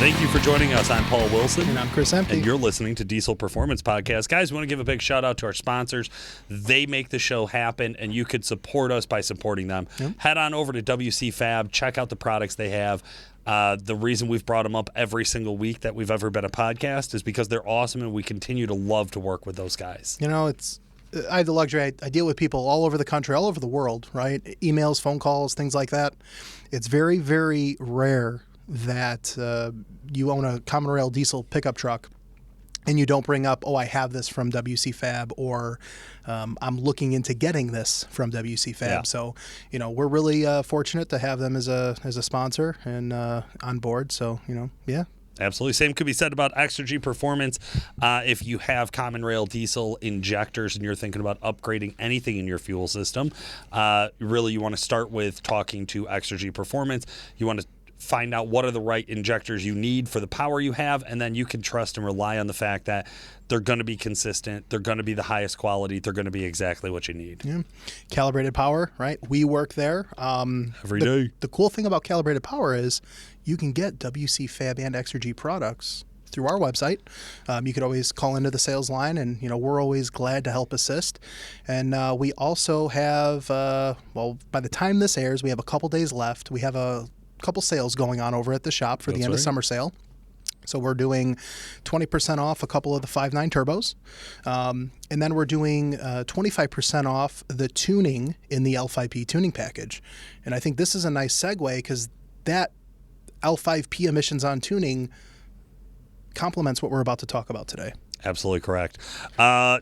Thank you for joining us. I'm Paul Wilson. And I'm Chris Ehmke. And you're listening to Diesel Performance Podcast. Guys, we want to give a big shout out to our sponsors. They make the show happen, and you could support us by supporting them. Yep. Head on over to WC Fab. Check out the products they have. The reason we've brought them up every single week that we've ever been a podcast is because they're awesome, and we continue to love to work with those guys. You know, I have the luxury. I deal with people all over the country, all over the world, right? Emails, phone calls, things like that. It's very, very rare that you own a common rail diesel pickup truck and you don't bring up, I have this from WC Fab, or I'm looking into getting this from WC Fab. Yeah. So, we're really fortunate to have them as a sponsor and on board. So, yeah. Absolutely. Same could be said about Exergy Performance. If you have common rail diesel injectors and you're thinking about upgrading anything in your fuel system, really you want to start with talking to Exergy Performance. You want to find out what are the right injectors you need for the power you have, and then you can trust and rely on the fact that they're going to be consistent, they're going to be the highest quality, they're going to be exactly what you need. Yeah. Calibrated Power, right? We work there. Every day. The cool thing about Calibrated Power is you can get WC Fab and Exergy products through our website. You could always call into the sales line, and we're always glad to help assist. And we also have, by the time this airs, we have a couple days left. We have a couple sales going on over at the shop for the end of summer sale. So we're doing 20% off a couple of the 5.9 turbos. And then we're doing 25% off the tuning in the L5P tuning package. And I think this is a nice segue because that L5P emissions on tuning complements what we're about to talk about today. Absolutely correct.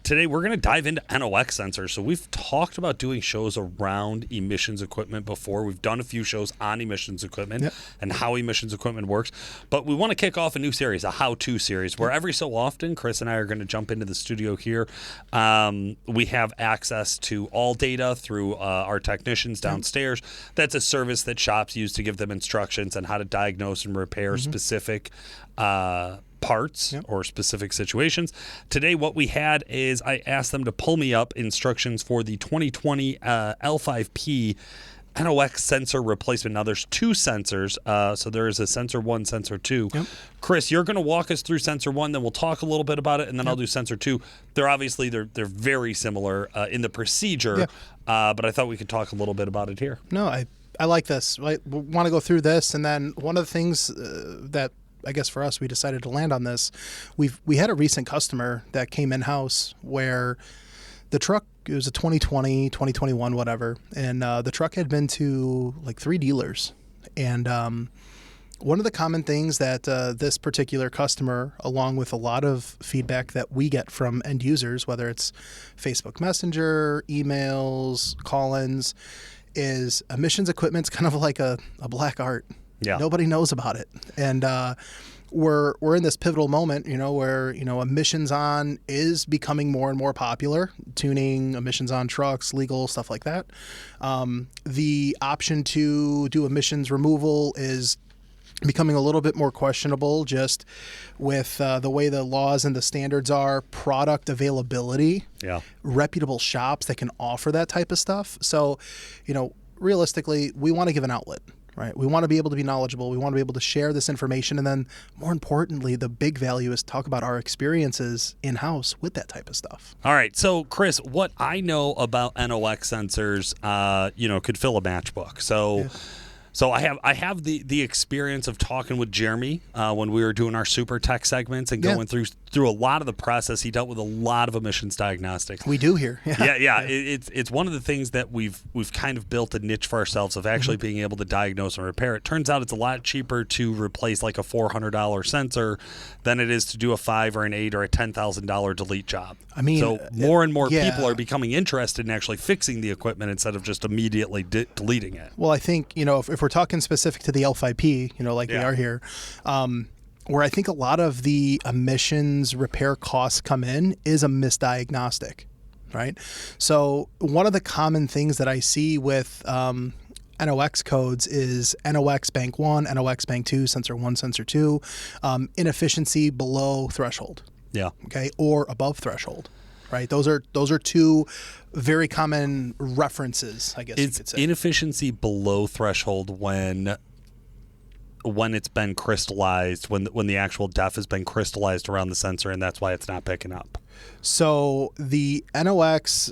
Today, we're going to dive into NOx sensors. So we've talked about doing shows around emissions equipment before. We've done a few shows on emissions equipment and how emissions equipment works. But we want to kick off a new series, a how-to series, where every so often, Chris and I are going to jump into the studio here. We have access to all data through our technicians downstairs. That's a service that shops use to give them instructions on how to diagnose and repair specific parts or specific situations. Today, what we had is I asked them to pull me up instructions for the 2020 L5P NOx sensor replacement. Now, there's two sensors. So there is a sensor 1, sensor 2. Yep. Chris, you're going to walk us through sensor 1, then we'll talk a little bit about it, and then I'll do sensor 2. They're very similar in the procedure, but I thought we could talk a little bit about it here. No, I like this. I want to go through this, and then one of the things that I guess for us, we decided to land on this. We had a recent customer that came in-house where the truck, it was a 2020, 2021, whatever, and the truck had been to like 3 dealers. And one of the common things that this particular customer, along with a lot of feedback that we get from end users, whether it's Facebook Messenger, emails, call-ins, is emissions equipment's kind of like a black art. Yeah. Nobody knows about it. And we're in this pivotal moment, where, emissions on is becoming more and more popular. Tuning, emissions on trucks, legal, stuff like that. The option to do emissions removal is becoming a little bit more questionable just with the way the laws and the standards are, product availability, reputable shops that can offer that type of stuff. So, realistically, we want to give an outlet. Right. We want to be able to be knowledgeable. We want to be able to share this information. And then more importantly, the big value is talk about our experiences in-house with that type of stuff. All right. So, Chris, what I know about NOx sensors, could fill a matchbook. So I have the experience of talking with Jeremy when we were doing our Super Tech segments and going through a lot of the process. He dealt with a lot of emissions diagnostics. We do here. Yeah. It's one of the things that we've kind of built a niche for ourselves of actually being able to diagnose and repair. It turns out it's a lot cheaper to replace like a $400 sensor than it is to do a $5 or an $8 or a $10,000 delete job. I mean, so more and more people are becoming interested in actually fixing the equipment instead of just immediately deleting it. Well, I think, if we're talking specific to the L5P, we are here, where I think a lot of the emissions repair costs come in is a misdiagnostic, right? So one of the common things that I see with NOx codes is NOx bank 1, NOx bank 2, sensor 1, sensor 2, inefficiency below threshold. Yeah. Okay. Or above threshold. Right. Those are two very common references, I guess you could say. Inefficiency below threshold when when it's been crystallized, when the actual def has been crystallized around the sensor, and that's why it's not picking up? So the NOx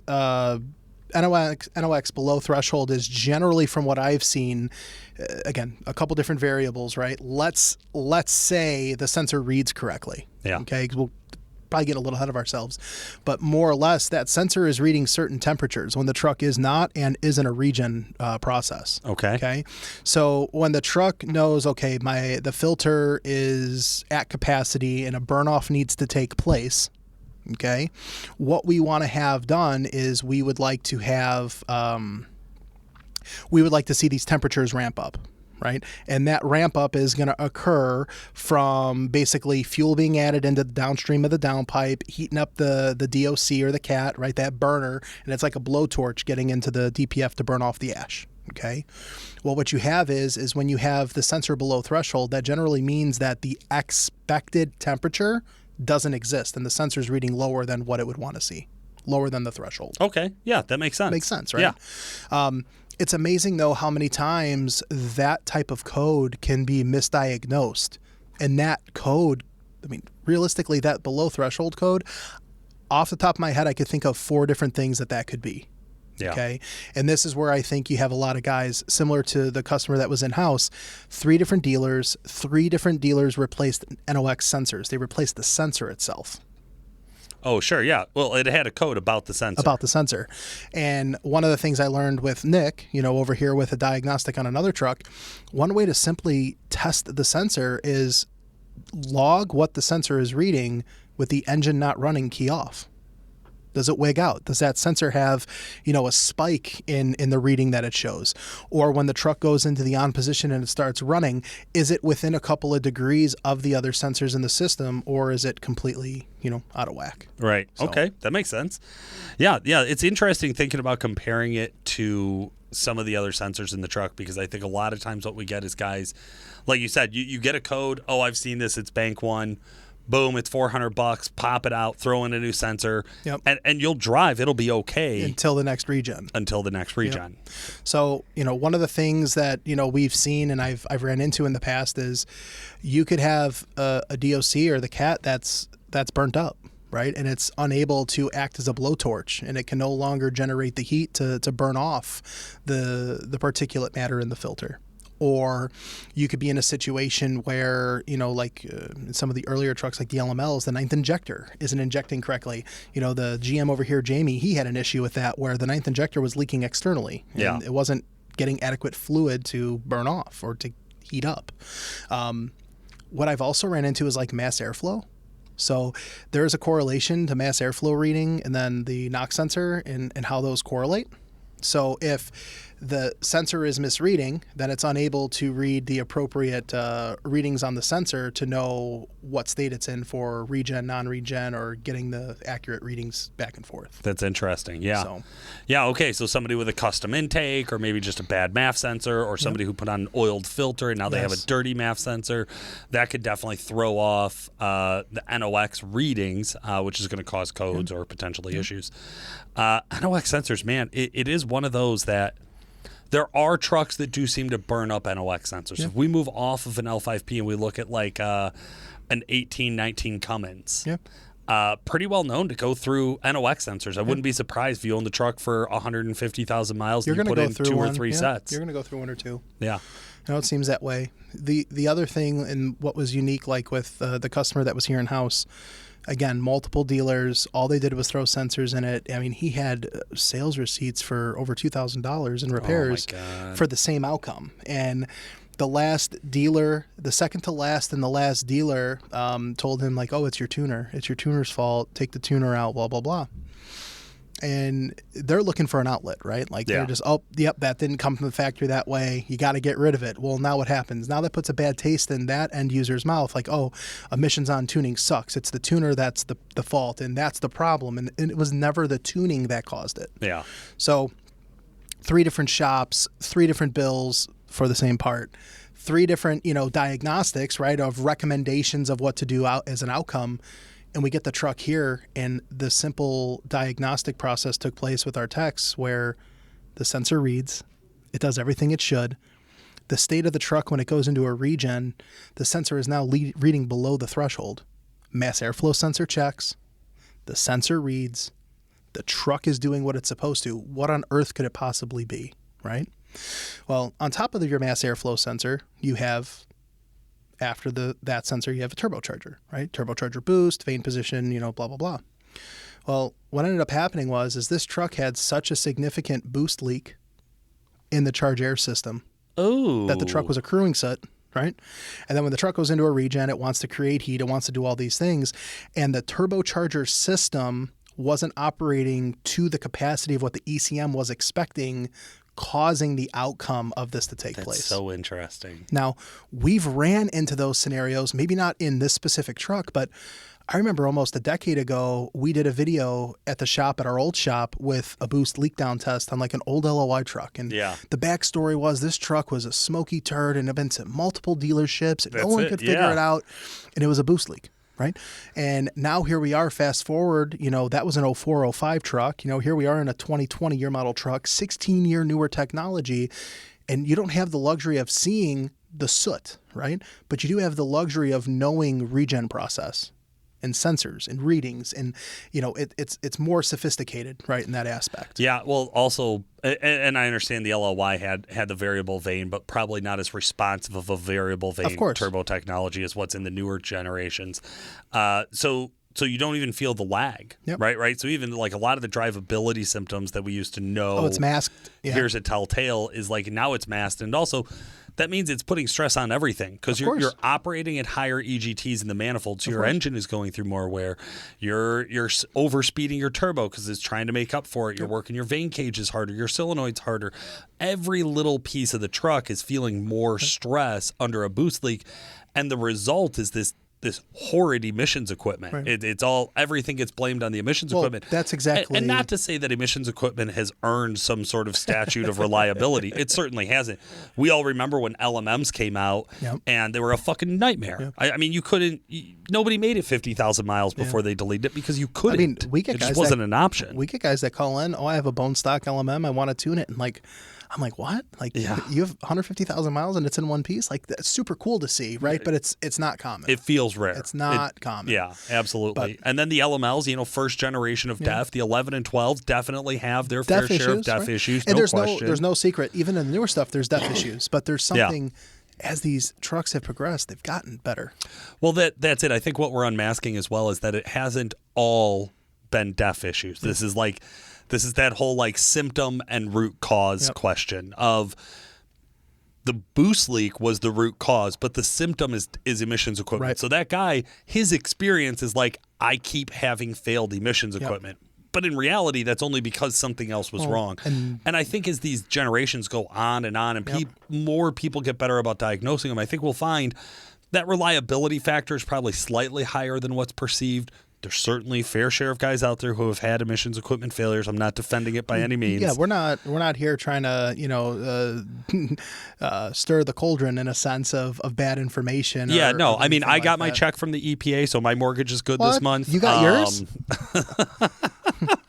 below threshold is generally, from what I've seen, again, a couple different variables, right? Let's say the sensor reads correctly. Yeah. Okay. 'Cause we'll probably get a little ahead of ourselves, but more or less that sensor is reading certain temperatures when the truck is not and is in a regen process. Okay. Okay. So when the truck knows, okay, the filter is at capacity and a burn off needs to take place. Okay. What we want to have done is we would like to see these temperatures ramp up, right? And that ramp up is going to occur from basically fuel being added into the downstream of the downpipe, heating up the DOC or the cat, right? That burner. And it's like a blowtorch getting into the DPF to burn off the ash. Okay. Well, what you have is when you have the sensor below threshold, that generally means that the expected temperature doesn't exist, and the sensor is reading lower than what it would want to see, lower than the threshold. Okay. Yeah, that makes sense. Makes sense, right? Yeah. It's amazing, though, how many times that type of code can be misdiagnosed. And that code, I mean, realistically, that below threshold code, off the top of my head, I could think of 4 different things that could be. Yeah. Okay. And this is where I think you have a lot of guys similar to the customer that was in house. 3 different dealers replaced NOx sensors. They replaced the sensor itself. Oh, sure. Yeah. Well, it had a code about the sensor. And one of the things I learned with Nick, over here with a diagnostic on another truck, one way to simply test the sensor is log what the sensor is reading with the engine not running, key off. Does it wig out? Does that sensor have, a spike in the reading that it shows? Or when the truck goes into the on position and it starts running, is it within a couple of degrees of the other sensors in the system, or is it completely, out of whack? Right. So. Okay. That makes sense. Yeah. Yeah. It's interesting thinking about comparing it to some of the other sensors in the truck, because I think a lot of times what we get is guys, like you said, you get a code. Oh, I've seen this. It's bank 1. Boom, it's $400, pop it out, throw in a new sensor, yep. and you'll drive. It'll be okay. Until the next regen. Yep. So, one of the things that, we've seen and I've ran into in the past is you could have a DOC or the cat that's burnt up, right? And it's unable to act as a blowtorch, and it can no longer generate the heat to burn off the particulate matter in the filter. Or you could be in a situation where, like some of the earlier trucks, like the LMLs, the 9th injector isn't injecting correctly. The GM over here, Jamie, he had an issue with that where the 9th injector was leaking externally. And it wasn't getting adequate fluid to burn off or to heat up. What I've also ran into is like mass airflow. So there's a correlation to mass airflow reading and then the NOx sensor and how those correlate. So if the sensor is misreading, then it's unable to read the appropriate readings on the sensor to know what state it's in for regen, non-regen, or getting the accurate readings back and forth. That's interesting. Yeah. Yeah. Okay. So somebody with a custom intake, or maybe just a bad MAF sensor, or somebody who put on an oiled filter and now they have a dirty MAF sensor, that could definitely throw off the NOx readings, which is going to cause codes or potentially issues. NOx sensors, man, it is one of those that there are trucks that do seem to burn up NOx sensors. Yeah. If we move off of an L5P and we look at like an 1819 Cummins, pretty well known to go through NOx sensors. I wouldn't be surprised if you own the truck for 150,000 miles and you put in 2 or 3 sets. You're going to go through 1 or 2. Yeah. It seems that way. The other thing, and what was unique, like with the customer that was here in house, again, multiple dealers, all they did was throw sensors in it. I mean, he had sales receipts for over $2,000 in repairs for the same outcome. And the last dealer, the second to last and the last dealer told him, like, oh, it's your tuner. It's your tuner's fault. Take the tuner out, blah, blah, blah. And they're looking for an outlet, right? Like they're just, oh, yep, that didn't come from the factory that way. You got to get rid of it. Well, now what happens? Now that puts a bad taste in that end user's mouth. Like, oh, emissions on tuning sucks. It's the tuner that's the fault, and that's the problem. And it was never the tuning that caused it. Yeah. So 3 different shops, 3 different bills for the same part. 3 different, diagnostics, right, of recommendations of what to do out as an outcome. And we get the truck here, and the simple diagnostic process took place with our techs where the sensor reads, it does everything it should. the state of the truck when it goes into a regen, the sensor is now reading below the threshold. Mass airflow sensor checks, the sensor reads, the truck is doing what it's supposed to. What on earth could it possibly be, right? Well, on top of your mass airflow sensor, you have, after that sensor, you have a turbocharger, right? Turbocharger boost, vane position, blah, blah, blah. Well, what ended up happening is this truck had such a significant boost leak in the charge air system that the truck was accruing soot, right? And then when the truck goes into a regen, it wants to create heat, it wants to do all these things, and the turbocharger system wasn't operating to the capacity of what the ECM was expecting, causing the outcome of this to take place. That's so interesting. Now, we've ran into those scenarios, maybe not in this specific truck, but I remember almost a decade ago, we did a video at the shop, at our old shop, with a boost leak down test on like an old LOI truck. And the backstory was this truck was a smoky turd and had been to multiple dealerships and no one could figure it out. And it was a boost leak. Right. And now here we are, fast forward, that was an 04, 05 truck. Here we are in a 2020 year model truck, 16-year newer technology. And you don't have the luxury of seeing the soot, right? But you do have the luxury of knowing regen process and sensors and readings. And, it's more sophisticated, right, in that aspect. Yeah. Well, also, and I understand the LOY had the variable vane, but probably not as responsive of a variable vane turbo technology as what's in the newer generations. So you don't even feel the lag, right? So even like a lot of the drivability symptoms that we used to know, it's masked. Yeah. Here's a telltale is like now it's masked, and also that means it's putting stress on everything because you're operating at higher EGTs in the manifold, so your engine is going through more wear. You're overspeeding your turbo because it's trying to make up for it. You're working your vane cages harder, your solenoids harder. Every little piece of the truck is feeling more stress under a boost leak, and the result is this horrid emissions equipment. Right. Everything gets blamed on the emissions equipment. That's exactly. And not to say that emissions equipment has earned some sort of statute of reliability. It certainly hasn't. We all remember when LMMs came out and they were a fucking nightmare. I mean, nobody made it 50,000 miles before they deleted it because you couldn't. I mean, it just wasn't an option. We get guys that call in, I have a bone stock LMM, I want to tune it. And I'm like, what? You have 150,000 miles and it's in one piece? Like, that's super cool to see, right? But it's not common. It feels rare. It's not common. Yeah, absolutely. And then the LMLs, first generation of DEF, the 11 and 12s definitely have their fair share of DEF issues. And question. There's no secret. Even in the newer stuff, there's DEF issues. But there's something, as these trucks have progressed, they've gotten better. Well, that's it. I think what we're unmasking as well is that it hasn't all been DEF issues. This is that whole symptom and root cause question of the boost leak was the root cause, but the symptom is emissions equipment. Right. So that guy, his experience is I keep having failed emissions equipment. But in reality, that's only because something else was wrong. And I think as these generations go on, and more people get better about diagnosing them, I think we'll find that reliability factor is probably slightly higher than what's perceived. There's certainly a fair share of guys out there who have had emissions equipment failures. I'm not defending it by any means. Yeah, we're not here trying to stir the cauldron in a sense of bad information. Yeah, no. I mean, I got my check from the EPA, so my mortgage is good this month. You got yours?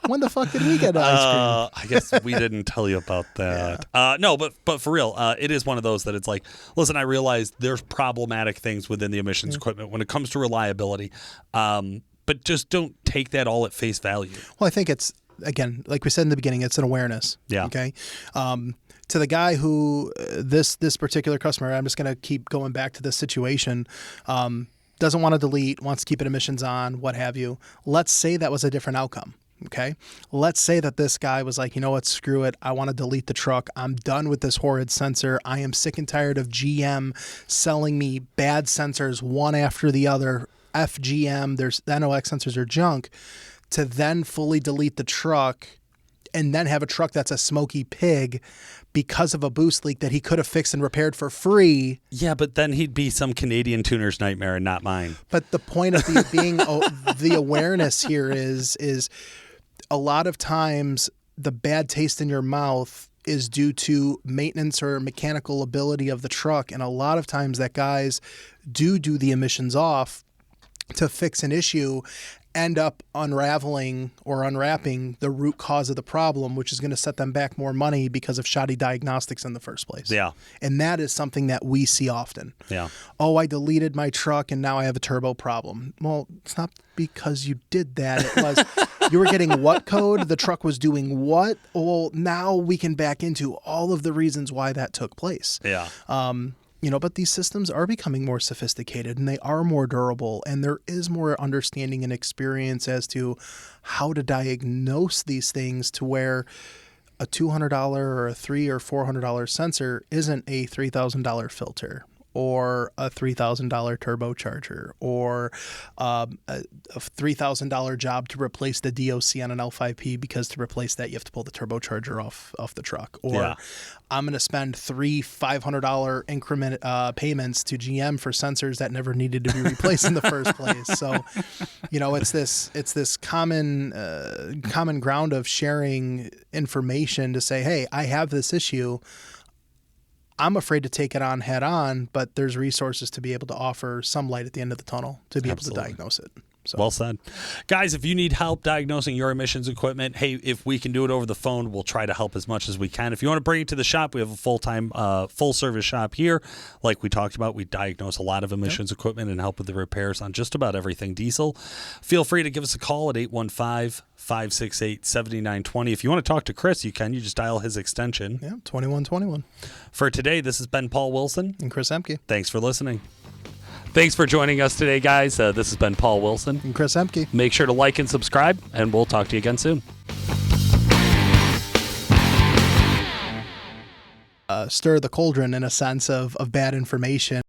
When the fuck did we get ice cream? I guess we didn't tell you about that. No, but for real, it is one of those that it's like, listen, I realize there's problematic things within the emissions equipment when it comes to reliability. But just don't take that all at face value. Well, I think it's, again, like we said in the beginning, it's an awareness. Yeah. Okay. To the guy who, this particular customer, I'm just going to keep going back to this situation, doesn't want to delete, wants to keep it emissions on, what have you. Let's say that was a different outcome. Okay. Let's say that this guy was like, you know what, screw it. I want to delete the truck. I'm done with this horrid sensor. I am sick and tired of GM selling me bad sensors one after the other. FGM, there's NOx sensors are junk, to then fully delete the truck and then have a truck that's a smoky pig because of a boost leak that he could have fixed and repaired for free. Yeah, but then he'd be some Canadian tuner's nightmare and not mine. But the point of the awareness here is a lot of times the bad taste in your mouth is due to maintenance or mechanical ability of the truck. And a lot of times that guys do the emissions off to fix an issue, end up unraveling or unwrapping the root cause of the problem, which is going to set them back more money because of shoddy diagnostics in the first place. Yeah. And that is something that we see often. Yeah. Oh, I deleted my truck and now I have a turbo problem. Well, it's not because you did that. It was you were getting what code? The truck was doing what? Well, now we can back into all of the reasons why that took place. Yeah. But these systems are becoming more sophisticated and they are more durable, and there is more understanding and experience as to how to diagnose these things to where a $200 or a $300 or $400 sensor isn't a $3,000 filter or a $3,000 turbocharger or a $3,000 job to replace the DOC on an L5P, because to replace that you have to pull the turbocharger off the truck. Or I'm going to spend three $500 increment payments to GM for sensors that never needed to be replaced in the first place. So, it's this common ground of sharing information to say, hey, I have this issue. I'm afraid to take it on head on, but there's resources to be able to offer some light at the end of the tunnel to be able to diagnose it. So. Well said. Guys, if you need help diagnosing your emissions equipment, hey, if we can do it over the phone, we'll try to help as much as we can. If you want to bring it to the shop, we have a full-time, full-service shop here. Like we talked about, we diagnose a lot of emissions equipment and help with the repairs on just about everything diesel. Feel free to give us a call at 815-568-7920. If you want to talk to Chris, you can. You just dial his extension. Yeah, 2121. For today, this has been Paul Wilson. And Chris Ehmke. Thanks for listening. Thanks for joining us today, guys. This has been Paul Wilson. And Chris Ehmke. Make sure to like and subscribe, and we'll talk to you again soon. Stir the cauldron in a sense of bad information.